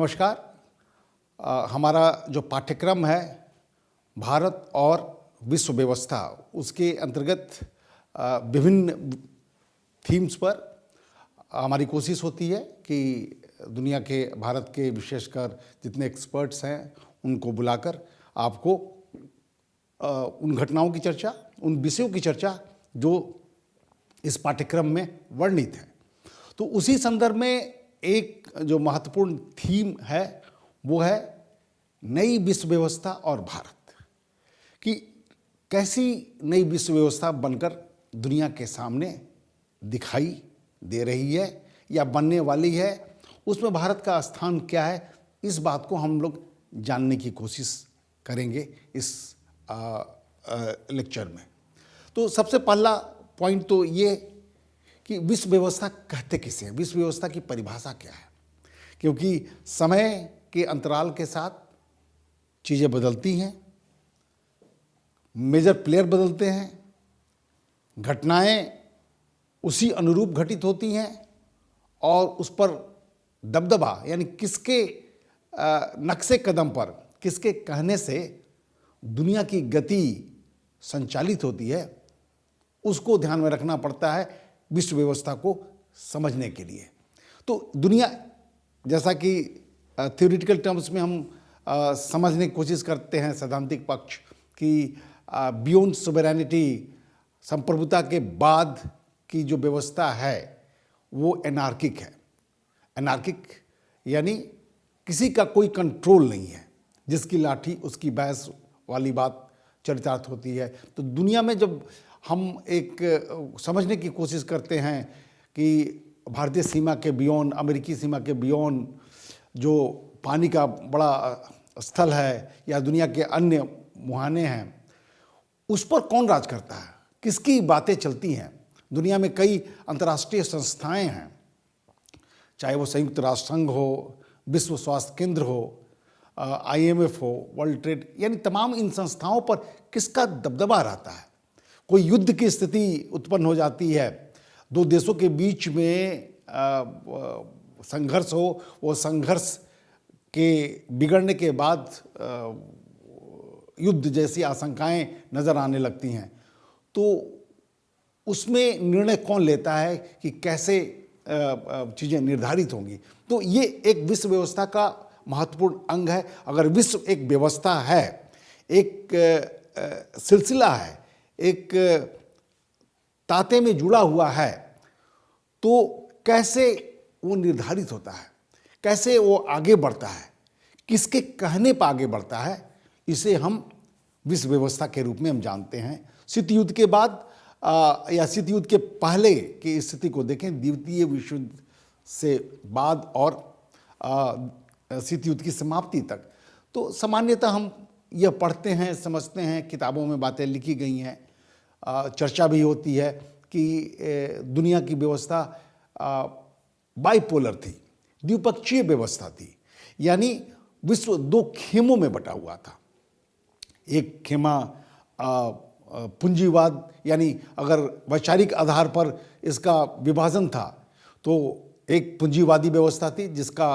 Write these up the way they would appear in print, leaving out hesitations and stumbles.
नमस्कार। हमारा जो पाठ्यक्रम है भारत और विश्व व्यवस्था, उसके अंतर्गत विभिन्न थीम्स पर हमारी कोशिश होती है कि दुनिया के, भारत के विशेषकर जितने एक्सपर्ट्स हैं उनको बुलाकर आपको उन घटनाओं की चर्चा, उन विषयों की चर्चा जो इस पाठ्यक्रम में वर्णित है। तो उसी संदर्भ में एक जो महत्वपूर्ण थीम है वो है नई विश्व व्यवस्था और भारत, कि कैसी नई विश्व व्यवस्था बनकर दुनिया के सामने दिखाई दे रही है या बनने वाली है, उसमें भारत का स्थान क्या है, इस बात को हम लोग जानने की कोशिश करेंगे इस लेक्चर में। तो सबसे पहला पॉइंट तो ये कि विश्व व्यवस्था कहते किसे हैं, विश्व व्यवस्था की परिभाषा क्या है, क्योंकि समय के अंतराल के साथ चीज़ें बदलती हैं, मेजर प्लेयर बदलते हैं, घटनाएं उसी अनुरूप घटित होती हैं और उस पर दबदबा यानी किसके नक्शे कदम पर, किसके कहने से दुनिया की गति संचालित होती है, उसको ध्यान में रखना पड़ता है विश्व व्यवस्था को समझने के लिए। तो दुनिया, जैसा कि थ्योरेटिकल टर्म्स में हम समझने की कोशिश करते हैं सैद्धांतिक पक्ष कि बियॉन्ड सोवरेनिटी, संप्रभुता के बाद की जो व्यवस्था है वो एनार्किक है। एनार्किक यानी किसी का कोई कंट्रोल नहीं है, जिसकी लाठी उसकी भैंस वाली बात चरितार्थ होती है। तो दुनिया में जब हम एक समझने की कोशिश करते हैं कि भारतीय सीमा के बियॉन्ड, अमेरिकी सीमा के बियॉन्ड जो पानी का बड़ा स्थल है या दुनिया के अन्य मुहाने हैं, उस पर कौन राज करता है, किसकी बातें चलती हैं। दुनिया में कई अंतर्राष्ट्रीय संस्थाएं हैं, चाहे वो संयुक्त राष्ट्र संघ हो, विश्व स्वास्थ्य केंद्र हो, IMF हो, वर्ल्ड ट्रेड, यानी तमाम इन संस्थाओं पर किसका दबदबा रहता है। कोई युद्ध की स्थिति उत्पन्न हो जाती है, दो देशों के बीच में संघर्ष हो, वो संघर्ष के बिगड़ने के बाद युद्ध जैसी आशंकाएं नज़र आने लगती हैं, तो उसमें निर्णय कौन लेता है कि कैसे चीज़ें निर्धारित होंगी। तो ये एक विश्व व्यवस्था का महत्वपूर्ण अंग है। अगर विश्व एक व्यवस्था है, एक सिलसिला है, एक तांते में जुड़ा हुआ है, तो कैसे वो निर्धारित होता है, कैसे वो आगे बढ़ता है, किसके कहने पर आगे बढ़ता है, इसे हम विश्व व्यवस्था के रूप में हम जानते हैं। शीत युद्ध के बाद या शीत युद्ध के पहले की स्थिति को देखें, द्वितीय विश्व युद्ध से बाद और शीत युद्ध की समाप्ति तक, तो सामान्यतः हम यह पढ़ते हैं, समझते हैं, किताबों में बातें लिखी गई हैं, चर्चा भी होती है कि दुनिया की व्यवस्था बाइपोलर थी, द्विपक्षीय व्यवस्था थी, यानी विश्व दो खेमों में बटा हुआ था। एक खेमा पूंजीवाद, यानी अगर वैचारिक आधार पर इसका विभाजन था तो एक पूंजीवादी व्यवस्था थी जिसका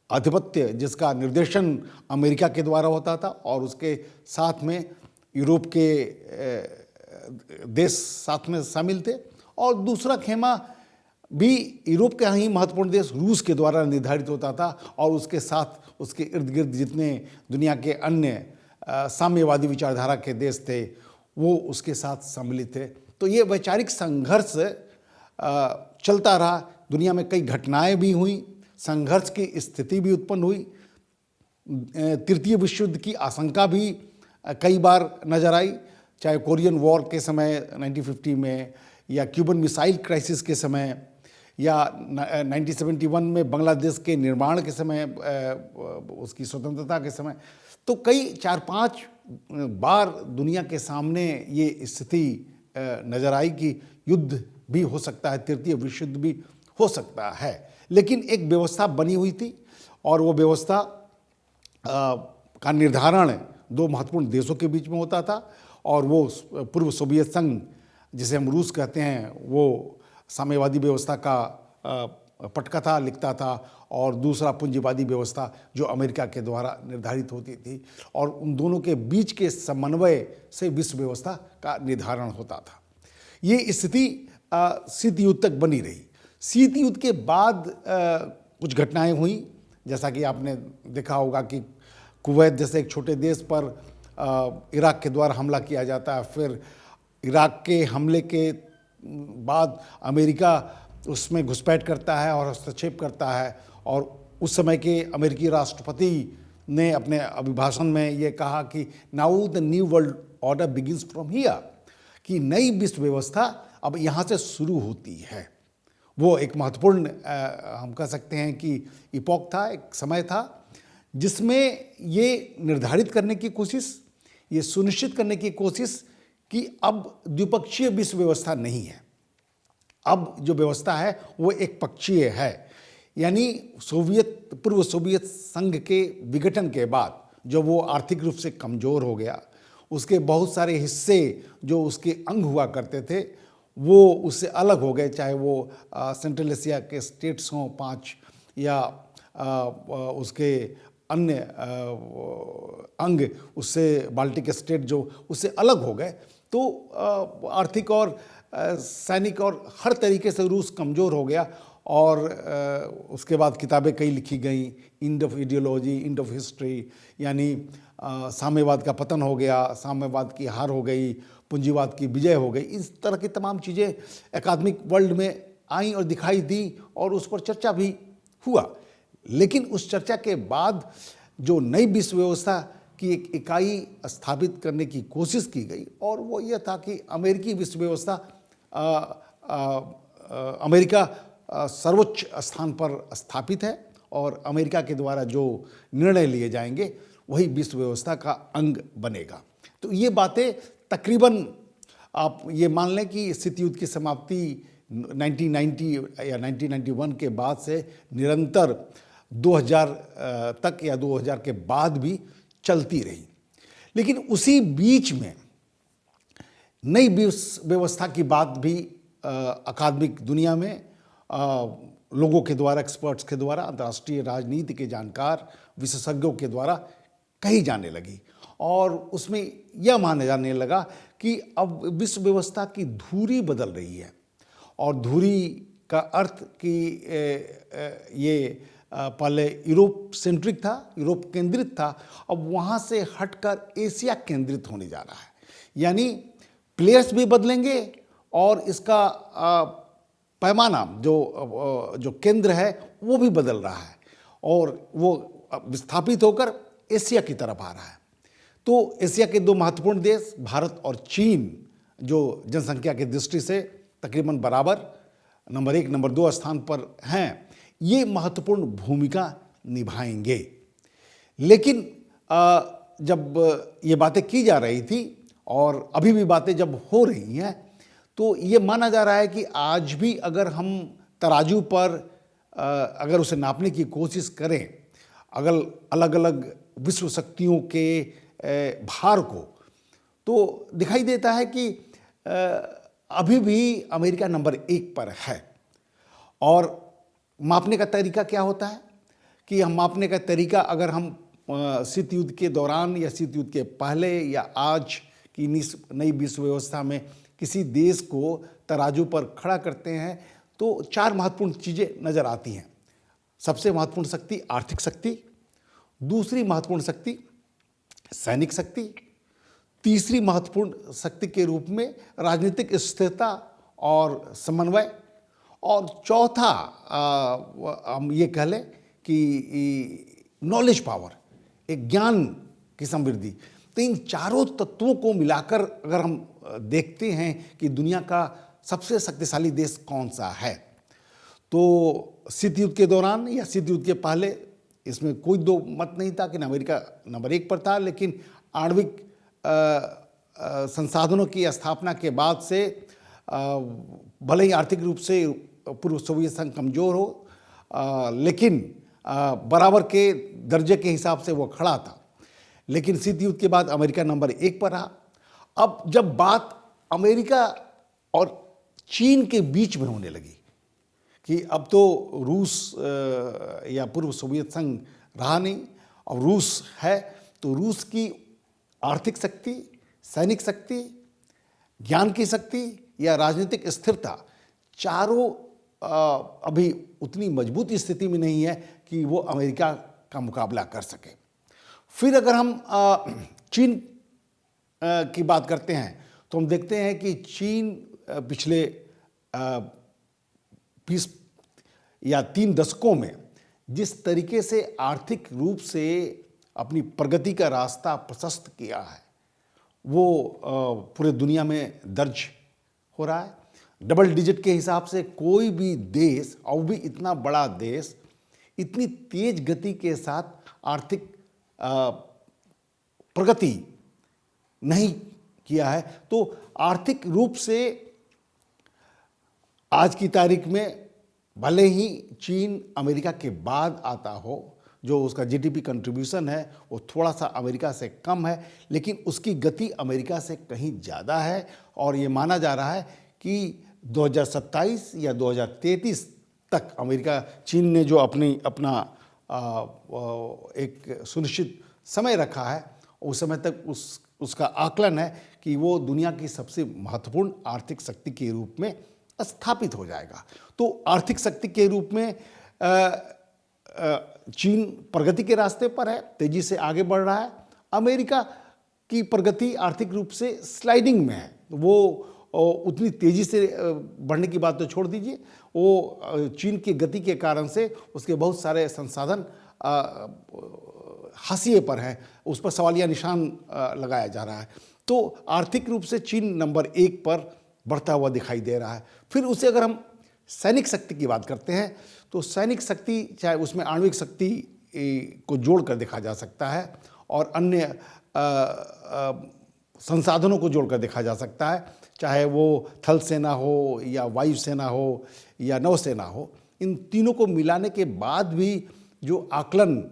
आधिपत्य, जिसका निर्देशन अमेरिका के द्वारा होता था और उसके साथ में यूरोप के देश साथ में शामिल थे, और दूसरा खेमा भी यूरोप के ही महत्वपूर्ण देश रूस के द्वारा निर्धारित होता था और उसके साथ उसके इर्द गिर्द जितने दुनिया के अन्य साम्यवादी विचारधारा के देश थे वो उसके साथ सम्मिलित थे। तो ये वैचारिक संघर्ष चलता रहा। दुनिया में कई घटनाएं भी हुई, संघर्ष की स्थिति भी उत्पन्न हुई, तृतीय विश्व युद्ध की आशंका भी कई बार नजर आई, चाहे कोरियन वॉर के समय 1950 में, या क्यूबन मिसाइल क्राइसिस के समय, या 1971 में बांग्लादेश के निर्माण के समय, उसकी स्वतंत्रता के समय। तो कई 4-5 बार दुनिया के सामने ये स्थिति नजर आई कि युद्ध भी हो सकता है, तृतीय विश्व युद्ध भी हो सकता है। लेकिन एक व्यवस्था बनी हुई थी और वो व्यवस्था का निर्धारण दो महत्वपूर्ण देशों के बीच में होता था, और वो पूर्व सोवियत संघ, जिसे हम रूस कहते हैं, वो साम्यवादी व्यवस्था का पटकथा लिखता था और दूसरा पूंजीवादी व्यवस्था जो अमेरिका के द्वारा निर्धारित होती थी, और उन दोनों के बीच के समन्वय से विश्व व्यवस्था का निर्धारण होता था। ये स्थिति शीत युद्ध तक बनी रही। शीत युद्ध के बाद कुछ घटनाएं हुई, जैसा कि आपने देखा होगा कि कुवैत जैसे एक छोटे देश पर इराक के द्वारा हमला किया जाता है। फिर इराक के हमले के बाद अमेरिका उसमें घुसपैठ करता है और हस्तक्षेप करता है, और उस समय के अमेरिकी राष्ट्रपति ने अपने अभिभाषण में ये कहा कि now the new world order begins from here, कि नई विश्व व्यवस्था अब यहाँ से शुरू होती है। वो एक महत्वपूर्ण हम कह सकते हैं कि इपोक था, एक समय था जिसमें ये निर्धारित करने की कोशिश, ये सुनिश्चित करने की कोशिश कि अब द्विपक्षीय विश्व व्यवस्था नहीं है, अब जो व्यवस्था है वो एक पक्षीय है। यानी पूर्व सोवियत संघ के विघटन के बाद जब वो आर्थिक रूप से कमज़ोर हो गया, उसके बहुत सारे हिस्से जो उसके अंग हुआ करते थे वो उससे अलग हो गए, चाहे वो सेंट्रल एशिया के स्टेट्स हों 5 या उसके अन्य अंग उससे बाल्टिक स्टेट जो उससे अलग हो गए। तो आर्थिक और सैनिक और हर तरीके से रूस कमज़ोर हो गया, और उसके बाद किताबें कई लिखी गई, end of ideology, end of history, यानी साम्यवाद का पतन हो गया, साम्यवाद की हार हो गई, पूंजीवाद की विजय हो गई। इस तरह की तमाम चीज़ें एकाडमिक वर्ल्ड में आई और दिखाई दी, और उस पर चर्चा भी हुआ। लेकिन उस चर्चा के बाद जो नई विश्व व्यवस्था की एक इकाई स्थापित करने की कोशिश की गई, और वो ये था कि अमेरिकी विश्व व्यवस्था, अमेरिका सर्वोच्च स्थान पर स्थापित है, और अमेरिका के द्वारा जो निर्णय लिए जाएंगे वही विश्व व्यवस्था का अंग बनेगा। तो ये बातें तकरीबन आप ये मान लें कि शीत युद्ध की समाप्ति 1990 या 1991 के बाद से निरंतर 2000 तक या 2000 के बाद भी चलती रही। लेकिन उसी बीच में नई विश्व व्यवस्था की बात भी अकादमिक दुनिया में लोगों के द्वारा, एक्सपर्ट्स के द्वारा, अंतर्राष्ट्रीय राजनीति के जानकार, विशेषज्ञों के द्वारा कही जाने लगी, और उसमें यह माना जाने लगा कि अब विश्व व्यवस्था की धुरी बदल रही है। और धुरी का अर्थ कि ये पहले यूरोप सेंट्रिक था, यूरोप केंद्रित था, अब वहाँ से हटकर एशिया केंद्रित होने जा रहा है। यानी प्लेयर्स भी बदलेंगे और इसका पैमाना जो केंद्र है वो भी बदल रहा है, और वो विस्थापित होकर एशिया की तरफ आ रहा है। तो एशिया के दो महत्वपूर्ण देश भारत और चीन, जो जनसंख्या की दृष्टि से तकरीबन बराबर नंबर 1 नंबर 2 स्थान पर हैं, ये महत्वपूर्ण भूमिका निभाएंगे। लेकिन जब ये बातें की जा रही थी और अभी भी बातें जब हो रही हैं, तो ये माना जा रहा है कि आज भी अगर हम तराजू पर अगर उसे नापने की कोशिश करें, अगर अलग अलग विश्व शक्तियों के भार को, तो दिखाई देता है कि अभी भी अमेरिका नंबर 1 पर है। और मापने का तरीका क्या होता है कि हम मापने का तरीका, अगर हम शीत युद्ध के दौरान या शीत युद्ध के पहले या आज की नई विश्व व्यवस्था में किसी देश को तराजू पर खड़ा करते हैं, तो 4 महत्वपूर्ण चीज़ें नज़र आती हैं। सबसे महत्वपूर्ण शक्ति आर्थिक शक्ति, दूसरी महत्वपूर्ण शक्ति सैनिक शक्ति, तीसरी महत्वपूर्ण शक्ति के रूप में राजनीतिक स्थिरता और समन्वय, और चौथा हम ये कह लें कि नॉलेज पावर, एक ज्ञान की समृद्धि। तो इन चारों तत्वों को मिलाकर अगर हम देखते हैं कि दुनिया का सबसे शक्तिशाली देश कौन सा है, तो शीत युद्ध के दौरान या शीत युद्ध के पहले इसमें कोई दो मत नहीं था कि अमेरिका नंबर 1 पर था। लेकिन आणविक संसाधनों की स्थापना के बाद से भले ही आर्थिक रूप से पूर्व सोवियत संघ कमज़ोर हो, लेकिन बराबर के दर्जे के हिसाब से वो खड़ा था। लेकिन शीत युद्ध के बाद अमेरिका नंबर 1 पर रहा। अब जब बात अमेरिका और चीन के बीच में होने लगी कि अब तो रूस या पूर्व सोवियत संघ रहा नहीं, अब रूस है, तो रूस की आर्थिक शक्ति, सैनिक शक्ति, ज्ञान की शक्ति या राजनीतिक स्थिरता, चारों अभी उतनी मजबूत स्थिति में नहीं है कि वो अमेरिका का मुकाबला कर सके। फिर अगर हम चीन की बात करते हैं तो हम देखते हैं कि चीन पिछले 20 या 3 दशकों में जिस तरीके से आर्थिक रूप से अपनी प्रगति का रास्ता प्रशस्त किया है, वो पूरे दुनिया में दर्ज हो रहा है। डबल डिजिट के हिसाब से कोई भी देश, और भी इतना बड़ा देश, इतनी तेज गति के साथ आर्थिक प्रगति नहीं किया है। तो आर्थिक रूप से आज की तारीख में भले ही चीन अमेरिका के बाद आता हो, जो उसका जीडीपी कंट्रीब्यूशन है वो थोड़ा सा अमेरिका से कम है, लेकिन उसकी गति अमेरिका से कहीं ज़्यादा है। और ये माना जा रहा है कि 2027 या 2033 तक चीन ने जो अपना एक सुनिश्चित समय रखा है, उस समय तक उसका आकलन है कि वो दुनिया की सबसे महत्वपूर्ण आर्थिक शक्ति के रूप में स्थापित हो जाएगा। तो आर्थिक शक्ति के रूप में चीन प्रगति के रास्ते पर है, तेजी से आगे बढ़ रहा है। अमेरिका की प्रगति आर्थिक रूप से स्लाइडिंग में है, वो उतनी तेजी से बढ़ने की बात तो छोड़ दीजिए, वो चीन की गति के कारण से उसके बहुत सारे संसाधन हाशिए पर हैं, उस पर सवालिया निशान लगाया जा रहा है। तो आर्थिक रूप से चीन नंबर 1 पर बढ़ता हुआ दिखाई दे रहा है। फिर उसे अगर हम सैनिक शक्ति की बात करते हैं तो सैनिक शक्ति, चाहे उसमें आणविक शक्ति को जोड़ कर देखा जा सकता है और अन्य संसाधनों को जोड़कर देखा जा सकता है, चाहे वो थल सेना हो या वायुसेना हो या नौसेना हो। इन तीनों को मिलाने के बाद भी जो आकलन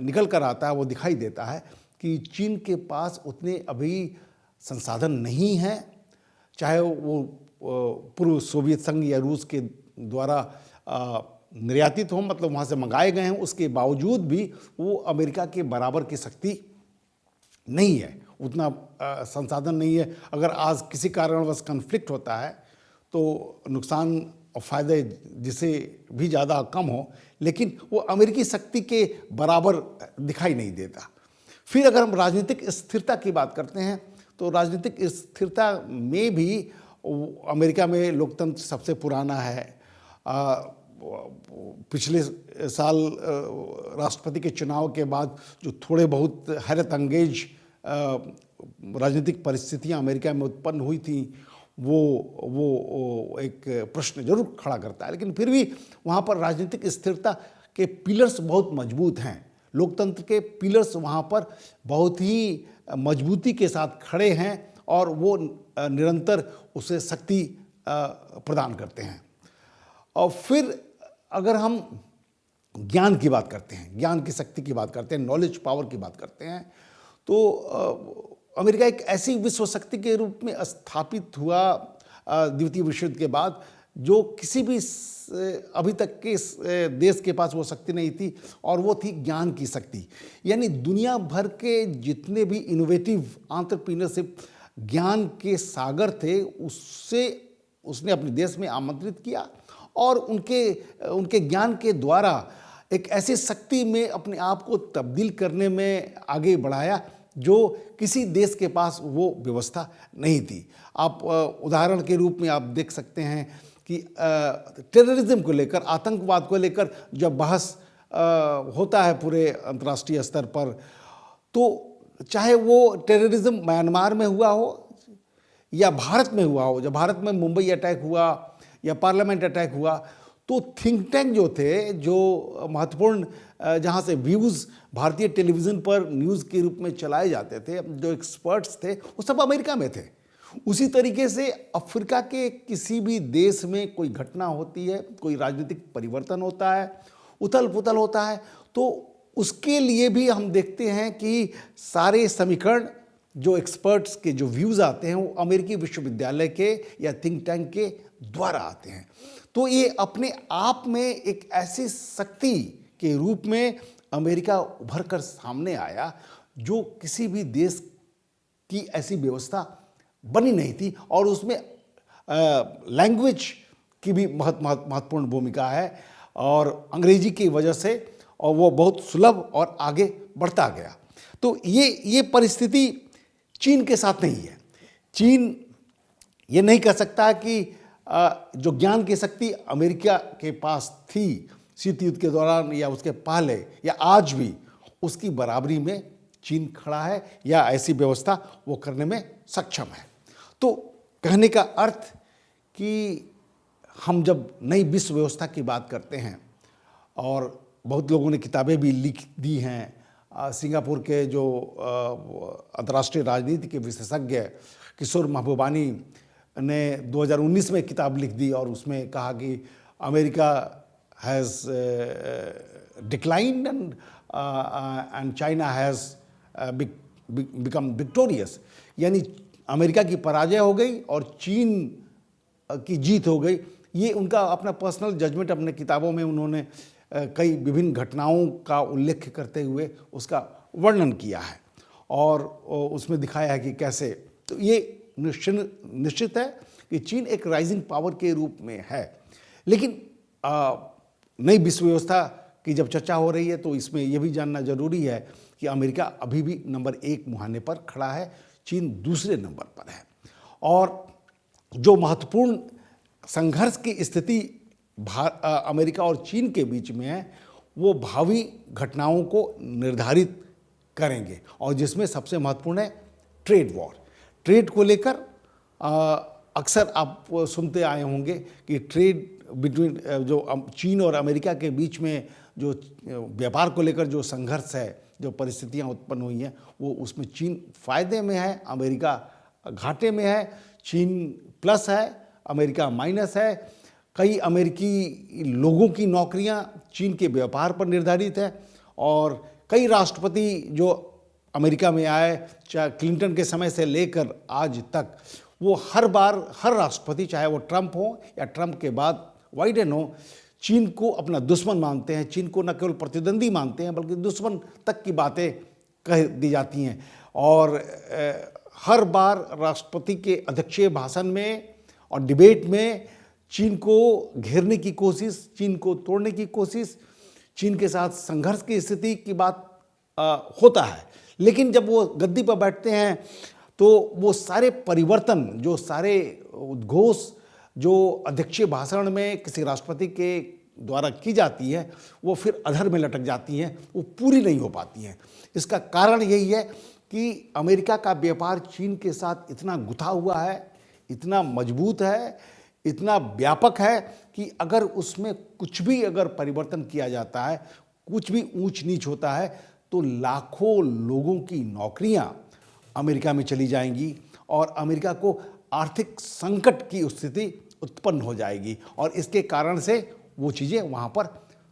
निकल कर आता है वो दिखाई देता है कि चीन के पास उतने अभी संसाधन नहीं हैं, चाहे वो पूर्व सोवियत संघ या रूस के द्वारा निर्यातित हों, मतलब वहाँ से मंगाए गए हैं, उसके बावजूद भी वो अमेरिका के बराबर की शक्ति नहीं है, उतना संसाधन नहीं है। अगर आज किसी कारणवश कन्फ्लिक्ट होता है तो नुकसान और फायदे जिसे भी ज़्यादा कम हो, लेकिन वो अमेरिकी शक्ति के बराबर दिखाई नहीं देता। फिर अगर हम राजनीतिक स्थिरता की बात करते हैं तो राजनीतिक स्थिरता में भी अमेरिका में लोकतंत्र सबसे पुराना है। पिछले साल राष्ट्रपति के चुनाव के बाद जो थोड़े बहुत हैरत अंगेज राजनीतिक परिस्थितियां अमेरिका में उत्पन्न हुई थी, वो एक प्रश्न जरूर खड़ा करता है, लेकिन फिर भी वहाँ पर राजनीतिक स्थिरता के पिलर्स बहुत मजबूत हैं। लोकतंत्र के पिलर्स वहाँ पर बहुत ही मजबूती के साथ खड़े हैं और वो निरंतर उसे शक्ति प्रदान करते हैं। और फिर अगर हम ज्ञान की बात करते हैं, ज्ञान की शक्ति की बात करते हैं, नॉलेज पावर की बात करते हैं, तो अमेरिका एक ऐसी विश्व शक्ति के रूप में स्थापित हुआ द्वितीय विश्व युद्ध के बाद, जो किसी भी अभी तक के देश के पास वो शक्ति नहीं थी, और वो थी ज्ञान की शक्ति। यानी दुनिया भर के जितने भी इनोवेटिव एंटरप्रेन्योरशिप ज्ञान के सागर थे, उसने अपने देश में आमंत्रित किया और उनके ज्ञान के द्वारा एक ऐसी शक्ति में अपने आप को तब्दील करने में आगे बढ़ाया जो किसी देश के पास वो व्यवस्था नहीं थी। आप उदाहरण के रूप में आप देख सकते हैं कि टेररिज्म को लेकर, आतंकवाद को लेकर जब बहस होता है पूरे अंतर्राष्ट्रीय स्तर पर, तो चाहे वो टेररिज्म म्यांमार में हुआ हो या भारत में हुआ हो, जब भारत में मुंबई अटैक हुआ या पार्लियामेंट अटैक हुआ, तो थिंक टैंक जो थे, जो महत्वपूर्ण जहाँ से व्यूज़ भारतीय टेलीविज़न पर न्यूज़ के रूप में चलाए जाते थे, जो एक्सपर्ट्स थे, वो सब अमेरिका में थे। उसी तरीके से अफ्रीका के किसी भी देश में कोई घटना होती है, कोई राजनीतिक परिवर्तन होता है, उथल पुथल होता है, तो उसके लिए भी हम देखते हैं कि सारे समीकरण, जो एक्सपर्ट्स के जो व्यूज़ आते हैं, वो अमेरिकी विश्वविद्यालय के या थिंक टैंक के द्वारा आते हैं। तो ये अपने आप में एक ऐसी शक्ति के रूप में अमेरिका उभर कर सामने आया जो किसी भी देश की ऐसी व्यवस्था बनी नहीं थी, और उसमें लैंग्वेज की भी महत्वपूर्ण भूमिका है, और अंग्रेजी की वजह से और वो बहुत सुलभ और आगे बढ़ता गया। तो ये परिस्थिति चीन के साथ नहीं है। चीन ये नहीं कह सकता कि जो ज्ञान की शक्ति अमेरिका के पास थी शीत युद्ध के दौरान या उसके पहले या आज भी, उसकी बराबरी में चीन खड़ा है या ऐसी व्यवस्था वो करने में सक्षम है। तो कहने का अर्थ कि हम जब नई विश्व व्यवस्था की बात करते हैं, और बहुत लोगों ने किताबें भी लिख दी हैं, सिंगापुर के जो अंतर्राष्ट्रीय राजनीति के विशेषज्ञ किशोर महबूबानी ने 2019 में किताब लिख दी, और उसमें कहा कि America has declined and China has become victorious, यानी अमेरिका की पराजय हो गई और चीन की जीत हो गई। ये उनका अपना पर्सनल जजमेंट अपने किताबों में उन्होंने कई विभिन्न घटनाओं का उल्लेख करते हुए उसका वर्णन किया है, और उसमें दिखाया है कि कैसे। तो ये निश्चित है कि चीन एक राइजिंग पावर के रूप में है, लेकिन नई विश्व व्यवस्था की जब चर्चा हो रही है तो इसमें यह भी जानना जरूरी है कि अमेरिका अभी भी नंबर 1 मुहाने पर खड़ा है, चीन दूसरे नंबर पर है, और जो महत्वपूर्ण संघर्ष की स्थिति अमेरिका और चीन के बीच में है वो भावी घटनाओं को निर्धारित करेंगे, और जिसमें सबसे महत्वपूर्ण है ट्रेड वॉर। ट्रेड को लेकर अक्सर आप सुनते आए होंगे कि ट्रेड बिटवीन जो चीन और अमेरिका के बीच में जो व्यापार को लेकर जो संघर्ष है, जो परिस्थितियां उत्पन्न हुई हैं, वो उसमें चीन फायदे में है, अमेरिका घाटे में है। चीन प्लस है, अमेरिका माइनस है। कई अमेरिकी लोगों की नौकरियां चीन के व्यापार पर निर्धारित है, और कई राष्ट्रपति जो अमेरिका में आए, चाहे क्लिंटन के समय से लेकर आज तक, वो हर बार हर राष्ट्रपति, चाहे वो ट्रंप हो या ट्रंप के बाद बाइडेन हो, चीन को अपना दुश्मन मानते हैं। चीन को न केवल प्रतिद्वंदी मानते हैं बल्कि दुश्मन तक की बातें कह दी जाती हैं, और हर बार राष्ट्रपति के अध्यक्षीय भाषण में और डिबेट में चीन को घेरने की कोशिश, चीन को तोड़ने की कोशिश, चीन के साथ संघर्ष की स्थिति की बात होता है। लेकिन जब वो गद्दी पर बैठते हैं तो वो सारे परिवर्तन, जो सारे उद्घोष जो अध्यक्षीय भाषण में किसी राष्ट्रपति के द्वारा की जाती है, वो फिर अधर में लटक जाती हैं, वो पूरी नहीं हो पाती हैं। इसका कारण यही है कि अमेरिका का व्यापार चीन के साथ इतना गुथा हुआ है, इतना मजबूत है, इतना व्यापक है कि अगर उसमें कुछ भी अगर परिवर्तन किया जाता है, कुछ भी ऊंच नीच होता है, तो लाखों लोगों की नौकरियां अमेरिका में चली जाएंगी, और अमेरिका को आर्थिक संकट की स्थिति उत्पन्न हो जाएगी, और इसके कारण से वो चीज़ें वहाँ पर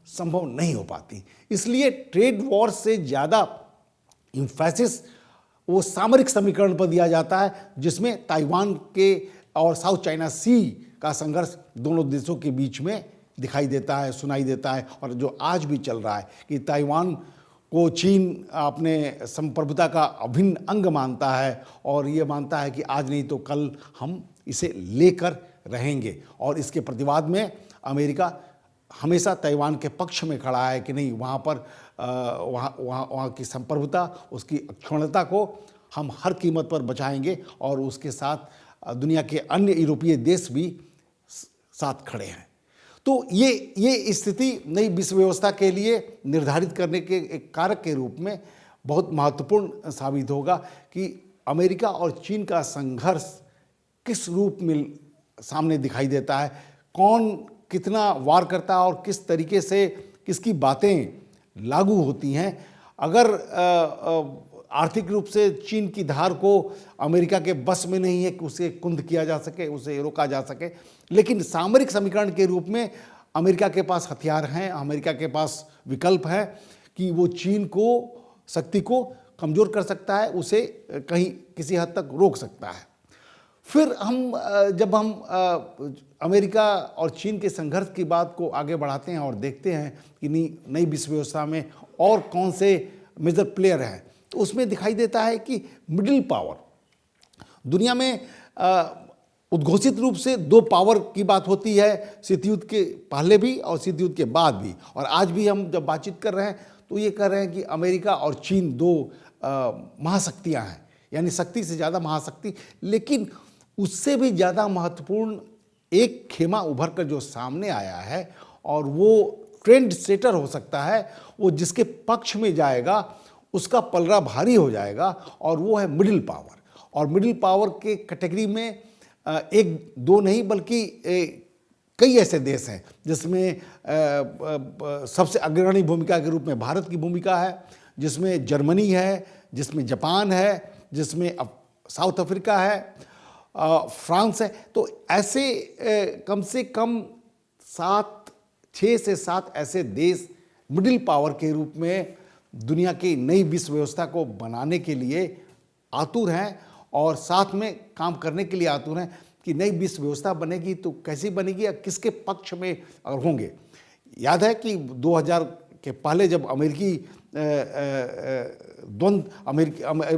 संभव नहीं हो पाती। इसलिए ट्रेड वॉर से ज़्यादा इम्फेसिस वो सामरिक समीकरण पर दिया जाता है, जिसमें ताइवान के और साउथ चाइना सी का संघर्ष दोनों देशों के बीच में दिखाई देता है, सुनाई देता है, और जो आज भी चल रहा है कि ताइवान को चीन अपने संप्रभुता का अभिन्न अंग मानता है, और ये मानता है कि आज नहीं तो कल हम इसे लेकर रहेंगे, और इसके प्रतिवाद में अमेरिका हमेशा ताइवान के पक्ष में खड़ा है कि नहीं, वहाँ पर वहाँ की संप्रभुता, उसकी अक्षुण्णता को हम हर कीमत पर बचाएंगे, और उसके साथ दुनिया के अन्य यूरोपीय देश भी साथ खड़े हैं। तो ये स्थिति नई विश्व व्यवस्था के लिए निर्धारित करने के एक कारक के रूप में बहुत महत्वपूर्ण साबित होगा कि अमेरिका और चीन का संघर्ष किस रूप में सामने दिखाई देता है, कौन कितना वार करता है और किस तरीके से किसकी बातें लागू होती हैं। अगर आर्थिक रूप से चीन की धार को अमेरिका के बस में नहीं है कि उसे कुंद किया जा सके, उसे रोका जा सके, लेकिन सामरिक समीकरण के रूप में अमेरिका के पास हथियार हैं, अमेरिका के पास विकल्प है कि वो चीन को शक्ति को कमज़ोर कर सकता है, उसे कहीं किसी हद तक रोक सकता है। फिर जब हम अमेरिका और चीन के संघर्ष की बात को आगे बढ़ाते हैं और देखते हैं कि नई विश्व व्यवस्था में और कौन से मेजर प्लेयर हैं, तो उसमें दिखाई देता है कि मिडिल पावर दुनिया में उद्घोषित रूप से दो पावर की बात होती है, शीत युद्ध के पहले भी और शीत युद्ध के बाद भी, और आज भी हम जब बातचीत कर रहे हैं तो ये कह रहे हैं कि अमेरिका और चीन दो महाशक्तियां हैं, यानी शक्ति से ज़्यादा महाशक्ति। लेकिन उससे भी ज़्यादा महत्वपूर्ण एक खेमा उभर कर जो सामने आया है, और वो ट्रेंड सेटर हो सकता है, वो जिसके पक्ष में जाएगा उसका पलड़ा भारी हो जाएगा, और वो है मिडिल पावर। और मिडिल पावर के कैटेगरी में एक दो नहीं बल्कि कई ऐसे देश हैं जिसमें सबसे अग्रणी भूमिका के रूप में भारत की भूमिका है, जिसमें जर्मनी है, जिसमें जापान है, जिसमें साउथ अफ्रीका है, फ्रांस है। तो ऐसे कम से कम 6 से 7 ऐसे देश मिडिल पावर के रूप में दुनिया की नई विश्व व्यवस्था को बनाने के लिए आतुर हैं, और साथ में काम करने के लिए आतुर हैं कि नई विश्व व्यवस्था बनेगी तो कैसी बनेगी या किसके पक्ष में अगर होंगे। याद है कि 2000 के पहले जब अमेरिकी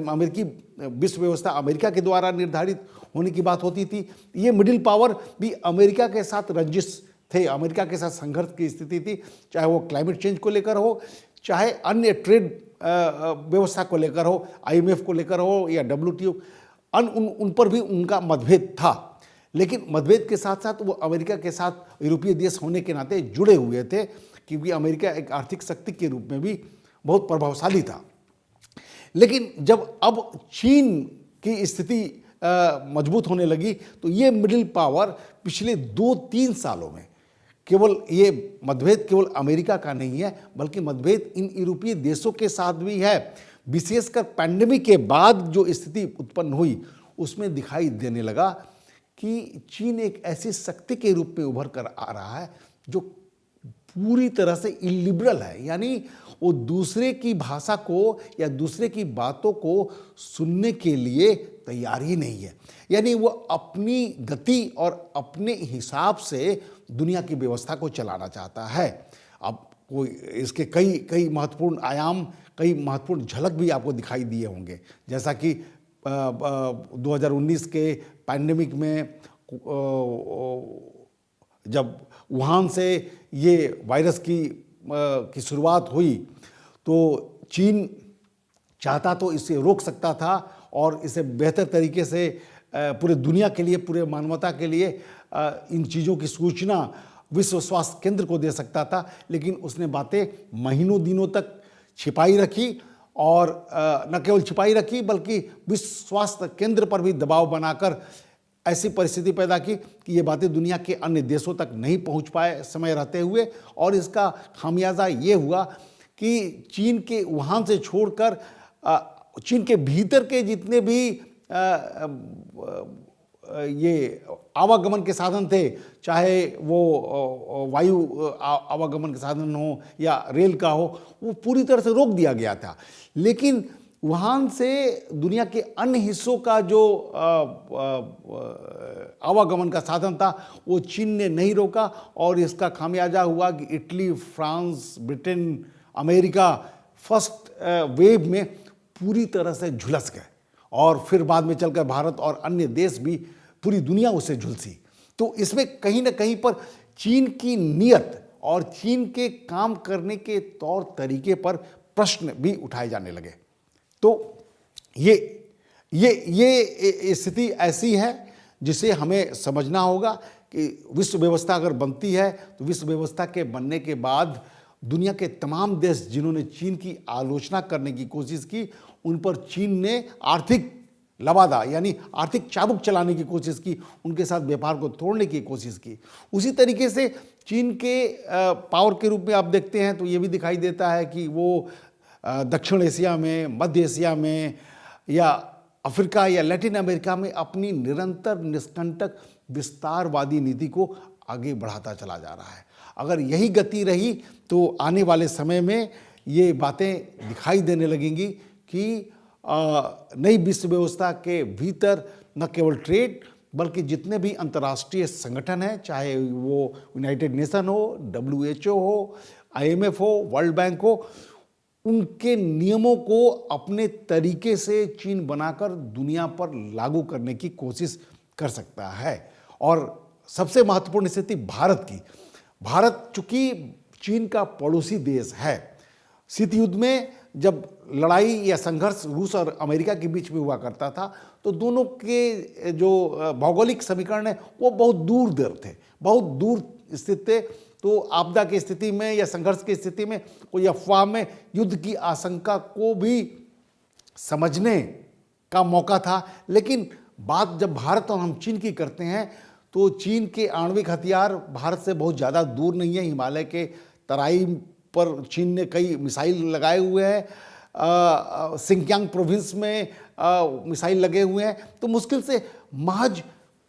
अमेरिकी विश्व व्यवस्था अमेरिका के द्वारा निर्धारित होने की बात होती थी, ये मिडिल पावर भी अमेरिका के साथ रंजिश थे, अमेरिका के साथ संघर्ष की स्थिति थी, चाहे वो क्लाइमेट चेंज को लेकर हो, चाहे अन्य ट्रेड व्यवस्था को लेकर हो, IMF को लेकर हो या WTO, उन पर भी उनका मतभेद था। लेकिन मतभेद के साथ साथ वो अमेरिका के साथ यूरोपीय देश होने के नाते जुड़े हुए थे, क्योंकि अमेरिका एक आर्थिक शक्ति के रूप में भी बहुत प्रभावशाली था। लेकिन जब अब चीन की स्थिति मजबूत होने लगी तो ये मिडिल पावर पिछले 2-3 सालों में केवल ये मतभेद केवल अमेरिका का नहीं है, बल्कि मतभेद इन यूरोपीय देशों के साथ भी है। विशेषकर पैंडेमिक के बाद जो स्थिति उत्पन्न हुई उसमें दिखाई देने लगा कि चीन एक ऐसी शक्ति के रूप में उभर कर आ रहा है जो पूरी तरह से इलिबरल है, यानी वो दूसरे की भाषा को या दूसरे की बातों को सुनने के लिए तैयार ही नहीं है। यानी वो अपनी गति और अपने हिसाब से दुनिया की व्यवस्था को चलाना चाहता है। अब कोई इसके कई महत्वपूर्ण आयाम, कई महत्वपूर्ण झलक भी आपको दिखाई दिए होंगे, जैसा कि 2019 के पैंडेमिक में जब वुहान से ये वायरस की शुरुआत हुई तो चीन चाहता तो इसे रोक सकता था और इसे बेहतर तरीके से पूरे दुनिया के लिए, पूरे मानवता के लिए इन चीज़ों की सूचना विश्व स्वास्थ्य केंद्र को दे सकता था। लेकिन उसने बातें महीनों दिनों तक छिपाई रखी, और न केवल छिपाई रखी बल्कि विश्व स्वास्थ्य केंद्र पर भी दबाव बनाकर ऐसी परिस्थिति पैदा की कि ये बातें दुनिया के अन्य देशों तक नहीं पहुंच पाए समय रहते हुए। और इसका खामियाजा ये हुआ कि चीन के वुहान से छोड़कर चीन के भीतर के जितने भी ये आवागमन के साधन थे, चाहे वो वायु आवागमन के साधन हो या रेल का हो, वो पूरी तरह से रोक दिया गया था। लेकिन वुहान से दुनिया के अन्य हिस्सों का जो आवागमन का साधन था वो चीन ने नहीं रोका, और इसका खामियाजा हुआ कि Italy, France, Britain, America first wave में पूरी तरह से झुलस गए, और फिर बाद में चलकर भारत और अन्य देश भी, पूरी दुनिया उससे झुलसी। तो इसमें कहीं ना कहीं पर चीन की नीयत और चीन के काम करने के तौर तरीके पर प्रश्न भी उठाए जाने लगे। तो ये स्थिति ऐसी है जिसे हमें समझना होगा कि विश्व व्यवस्था अगर बनती है तो विश्व व्यवस्था के बनने के बाद दुनिया के तमाम देश जिन्होंने चीन की आलोचना करने की कोशिश की, उन पर चीन ने आर्थिक लवादा यानी आर्थिक चाबुक चलाने की कोशिश की, उनके साथ व्यापार को तोड़ने की कोशिश की। उसी तरीके से चीन के पावर के रूप में आप देखते हैं तो ये भी दिखाई देता है कि वो दक्षिण एशिया में, मध्य एशिया में या अफ्रीका या लैटिन अमेरिका में अपनी निरंतर निष्कंटक विस्तारवादी नीति को आगे बढ़ाता चला जा रहा है। अगर यही गति रही तो आने वाले समय में ये बातें दिखाई देने लगेंगी कि नई विश्व व्यवस्था के भीतर न केवल ट्रेड बल्कि जितने भी अंतर्राष्ट्रीय संगठन हैं, चाहे वो यूनाइटेड नेशन हो, WHO हो, IMF हो, वर्ल्ड बैंक हो, उनके नियमों को अपने तरीके से चीन बनाकर दुनिया पर लागू करने की कोशिश कर सकता है। और सबसे महत्वपूर्ण स्थिति भारत की। भारत चूंकि चीन का पड़ोसी देश है, शीत युद्ध में जब लड़ाई या संघर्ष रूस और अमेरिका के बीच में हुआ करता था तो दोनों के जो भौगोलिक समीकरण है वो बहुत दूर दूर थे, बहुत दूर स्थित थे। तो आपदा की स्थिति में या संघर्ष की स्थिति में कोई अफवाह में युद्ध की आशंका को भी समझने का मौका था। लेकिन बात जब भारत और हम चीन की करते हैं तो चीन के आणविक हथियार भारत से बहुत ज़्यादा दूर नहीं है। हिमालय के तराई पर चीन ने कई मिसाइल लगाए हुए हैं, सिंकियांग प्रोविंस में मिसाइल लगे हुए हैं। तो मुश्किल से महज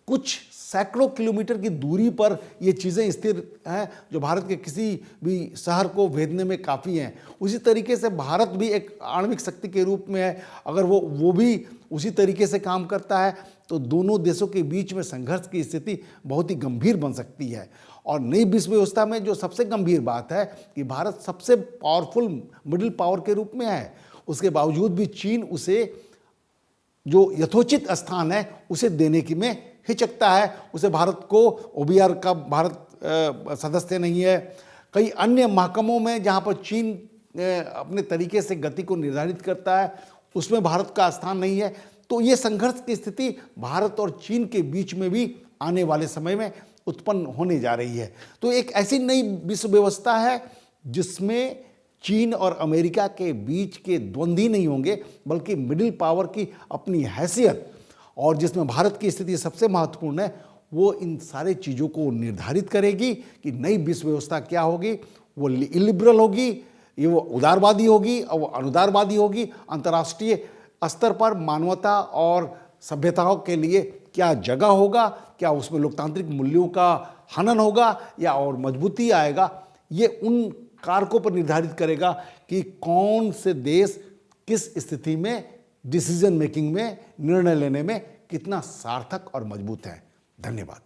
कुछ सैकड़ों किलोमीटर की दूरी पर ये चीज़ें स्थिर हैं जो भारत के किसी भी शहर को भेदने में काफ़ी हैं। उसी तरीके से भारत भी एक आणविक शक्ति के रूप में है। अगर वो भी उसी तरीके से काम करता है तो दोनों देशों के बीच में संघर्ष की स्थिति बहुत ही गंभीर बन सकती है। और नई विश्व व्यवस्था में जो सबसे गंभीर बात है कि भारत सबसे पावरफुल मिडिल पावर के रूप में है, उसके बावजूद भी चीन उसे जो यथोचित स्थान है उसे देने की में हिचकता है। उसे भारत को OBR का भारत सदस्य नहीं है। कई अन्य महकमों में जहाँ पर चीन अपने तरीके से गति को निर्धारित करता है उसमें भारत का स्थान नहीं है। तो ये संघर्ष की स्थिति भारत और चीन के बीच में भी आने वाले समय में उत्पन्न होने जा रही है। तो एक ऐसी नई विश्व व्यवस्था है जिसमें चीन और अमेरिका के बीच के द्वंद्व ही नहीं होंगे बल्कि मिडिल पावर की अपनी हैसियत, और जिसमें भारत की स्थिति सबसे महत्वपूर्ण है, वो इन सारे चीज़ों को निर्धारित करेगी कि नई विश्व व्यवस्था क्या होगी। वो इलिबरल होगी, ये वो उदारवादी होगी और वो अनुदारवादी होगी। अंतर्राष्ट्रीय स्तर पर मानवता और सभ्यताओं के लिए क्या जगह होगा, क्या उसमें लोकतांत्रिक मूल्यों का हनन होगा या और मजबूती आएगा, ये उन कारकों पर निर्धारित करेगा कि कौन से देश किस स्थिति में डिसीजन मेकिंग में, निर्णय लेने में कितना सार्थक और मजबूत है। धन्यवाद।